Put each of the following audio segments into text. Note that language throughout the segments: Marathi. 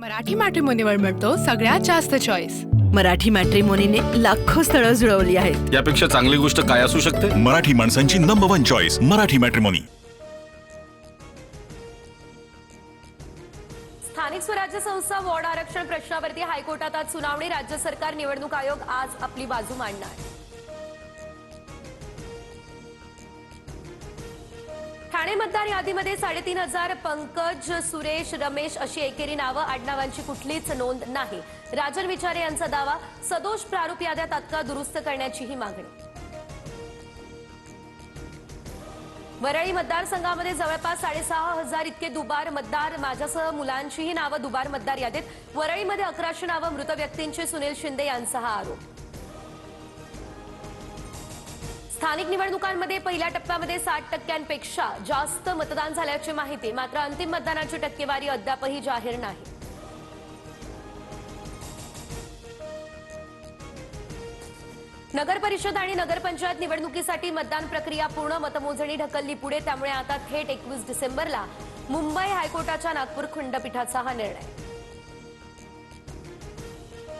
मराठी मॅट्रिमोनीवर मिळतो सगळ्यात जास्त चॉईस। मराठी मॅट्रिमोनीने लाखो स्थळं जुळवली आहेत। यापेक्षा चांगली गोष्ट काय असू शकते? मराठी माणसांची नंबर 1 चॉईस मराठी मॅट्रिमोनी। स्थानिक स्वराज्य संस्था वॉर्ड आरक्षण प्रश्नावरती हायकोर्टात आज सुनावणी। राज्य सरकार निवडणूक आयोग आज आपली बाजू मांडणार। ठाणे मतदार यादीमध्ये 3,500 पंकज, सुरेश, रमेश अशी एकेरी नावं, आडनावांची कुठलीच नोंद नाही। राजन विचारे यांचा दावा, सदोष प्रारूप याद्या तात्काळ दुरुस्त करण्याचीही मागणी। वरळी मतदारसंघामध्ये जवळपास 6,500 इतके दुबार मतदार, माझ्यासह मुलांचीही नावं दुबार मतदार यादीत। वरळीमध्ये 1100 नावं मृत व्यक्तींची, सुनील शिंदे यांचा हा आरोप। स्थानिक निवडणुकांमध्ये पहिल्या टप्प्यामध्ये 60% जास्त मतदान झाल्याची माहिती, मात्र अंतिम मतदानाची टक्केवारी अद्यापही जाहीर नाही। नगर परिषद आणि नगरपंचायत निवडणुकीसाठी मतदान प्रक्रिया पूर्ण, मतमोजणी ढकलली पुढे। त्यामुळे आता थेट 21 डिसेंबरला मुंबई हायकोर्टाच्या नागपूर खंडपीठाचा हा निर्णय।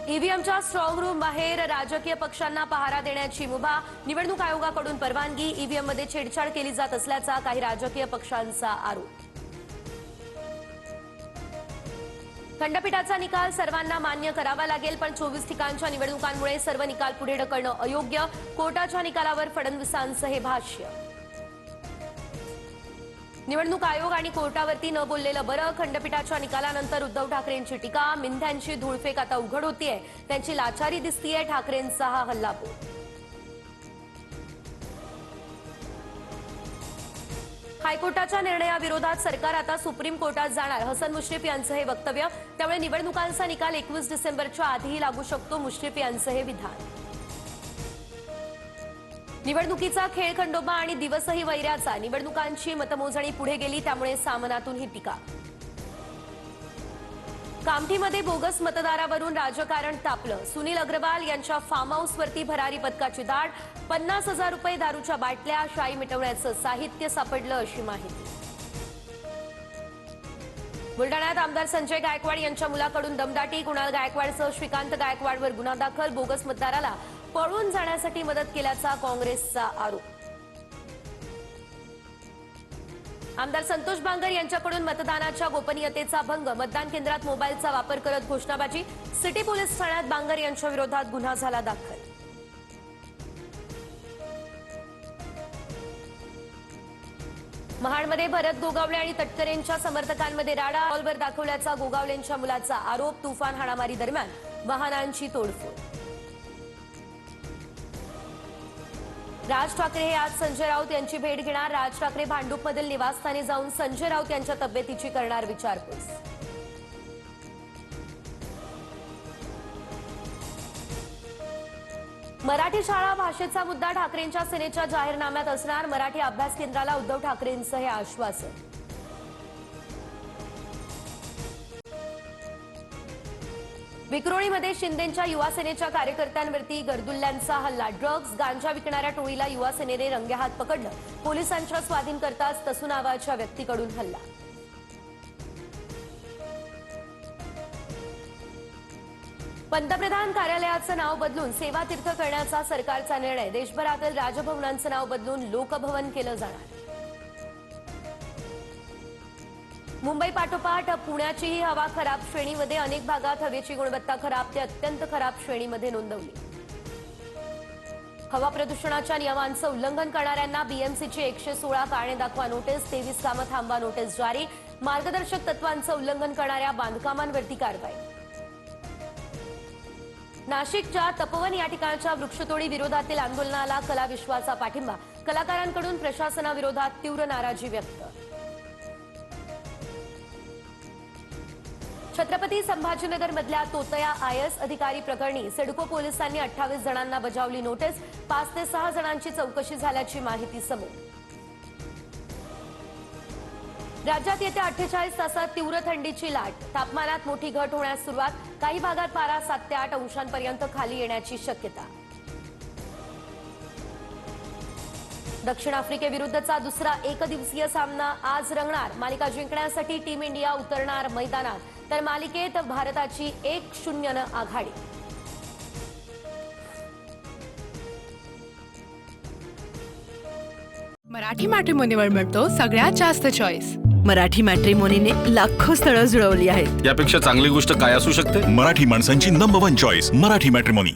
ईव्हीएमच्या स्ट्रॉंग रूम बाहेर राजकीय पक्षांना पहारा देण्याची मुभा, निवडणूक आयोगाकडून परवानगी। ईव्हीएममध्ये छेडछाड केली जात असल्याचा काही राजकीय पक्षांचा आरोप। खंडपीठाचा निकाल सर्वांना मान्य करावा लागेल, पण 24 ठिकाणच्या निवडणुकांमुळे सर्व निकाल पुढे ढकलणं अयोग्य। कोर्टाच्या निकालावर फडणवीसांचं हे भाष्य। निवडणूक आयोग आणि कोर्टावरती न बोललेलं बरं, खंडपीठाच्या निकालानंतर उद्धव ठाकरेंची टीका। मिंध्यांची धूळफेक आता उघड होतीये, त्यांची लाचारी दिसतीये, ठाकरेंचा हा हल्लाबोल। हायकोर्टाच्या निर्णयाविरोधात सरकार आता सुप्रीम कोर्टात जाणार, हसन मुश्रीफ यांचं हे वक्तव्य। त्यामुळे निवडणुकांचा निकाल 21 डिसेंबरच्या आधीही लागू शकतो, मुश्रीफ यांचं हे विधान। निवडणुकीचा खेळ खंडोबा आणि दिवसही वैऱ्याचा, निवडणुकांची मतमोजणी पुढे गेली, त्यामुळे सामनातून ही टीका। कामठीमध्ये बोगस मतदारावरून राजकारण तापलं, सुनील अग्रवाल यांच्या फार्म हाऊसवरती भरारी पथकाची दाड। 50,000 रुपये दारूच्या बाटल्या, शाई मिटवण्याचं साहित्य सापडलं अशी माहिती। बुलडाण्यात आमदार संजय गायकवाड यांच्या मुलाकडून दमदाटी, कुणाल गायकवाडसह श्रीकांत गायकवाडवर गुन्हा दाखल। बोगस मतदाराला पळून जाण्यासाठी मदत केल्याचा काँग्रेसचा आरोप। आमदार संतोष बांगर यांच्याकडून मतदानाच्या गोपनीयतेचा भंग, मतदान केंद्रात मोबाईलचा वापर करत घोषणाबाजी। सिटी पोलीस ठाण्यात बांगर यांच्या विरोधात गुन्हा झाला दाखल। महाडमध्ये भरत गोगावले आणि तटकरेंच्या समर्थकांमध्ये राडा, रिव्हॉल्वर दाखवल्याचा गोगावलेंच्या मुलाचा आरोप। तुफान हाणामारी दरम्यान वाहनांची तोडफोड। राज ठाकरे हे आज संजय राऊत यांची भेट घेणार। राज ठाकरे भांडूपमधील निवासस्थानी जाऊन संजय राऊत यांच्या तब्येतीची करणार विचारपूस। मराठी शाळा भाषेचा मुद्दा ठाकरेंच्या सेनेच्या जाहीरनाम्यात असणार, मराठी अभ्यास केंद्राला उद्धव ठाकरेंचं हे आश्वासन। विक्रोळीमध्ये शिंदेंच्या युवा सेनेच्या कार्यकर्त्यांवरती गर्दुल्ल्यांचा हल्ला, ड्रग्ज गांजा विकणाऱ्या टोळीला युवा सेनेने रंगेहात पकडलं, पोलिसांच्या स्वाधीन करताच तसू नावाच्या व्यक्तीकडून हल्ला। पंतप्रधान कार्यालयाचं नाव बदलून सेवातीर्थ करण्याचा सरकारचा निर्णय, देशभरातील राजभवनांचं नाव बदलून लोकभवन केलं जाणार। मुंबई पाठोपाठ पुण्याचीही हवा खराब श्रेणीमध्ये, अनेक भागात हवेची गुणवत्ता खराब ते अत्यंत खराब श्रेणीमध्ये नोंदवली। हवा प्रदूषणाच्या नियमांचं उल्लंघन करणाऱ्यांना बीएमसीची 116 कारणे दाखवा नोटीस, 23 कामं थांबवा नोटीस जारी। मार्गदर्शक तत्वांचं उल्लंघन करणाऱ्या बांधकामांवरती कारवाई। नाशिकच्या तपोवन या ठिकाणच्या वृक्षतोडी विरोधातील आंदोलनाला कला विश्वाचा पाठिंबा, कलाकारांकडून प्रशासनाविरोधात तीव्र नाराजी व्यक्त। छत्रपती संभाजीनगर मधल्या तोतया आयएस अधिकारी प्रकरणी सिडको पोलिसांनी 28 जणांना बजावली नोटीस, 5 ते 6 जणांची चौकशी झाल्याची माहिती समोर। राज्यात येत्या 48 तासात तीव्र थंडीची लाट, तापमानात मोठी घट होण्यास सुरुवात, काही भागात पारा 7 ते 8 अंशांपर्यंत खाली येण्याची शक्यता। दक्षिण आफ्रिकेविरुद्धचा दुसरा एकदिवसीय सामना आज रंगणार, मालिका जिंकण्यासाठी टीम इंडिया उतरणार मैदानात। तर मालिकेत भारताची 1-0 आघाडी. मराठी मॅट्रिमोनीवर मिळतो सगळ्यात जास्त चॉईस. मराठी मॅट्रिमोनीने लाखो स्थळं जुळवली आहेत. यापेक्षा चांगली गोष्ट काय असू शकते? मराठी माणसांची number one choice Marathi matrimony.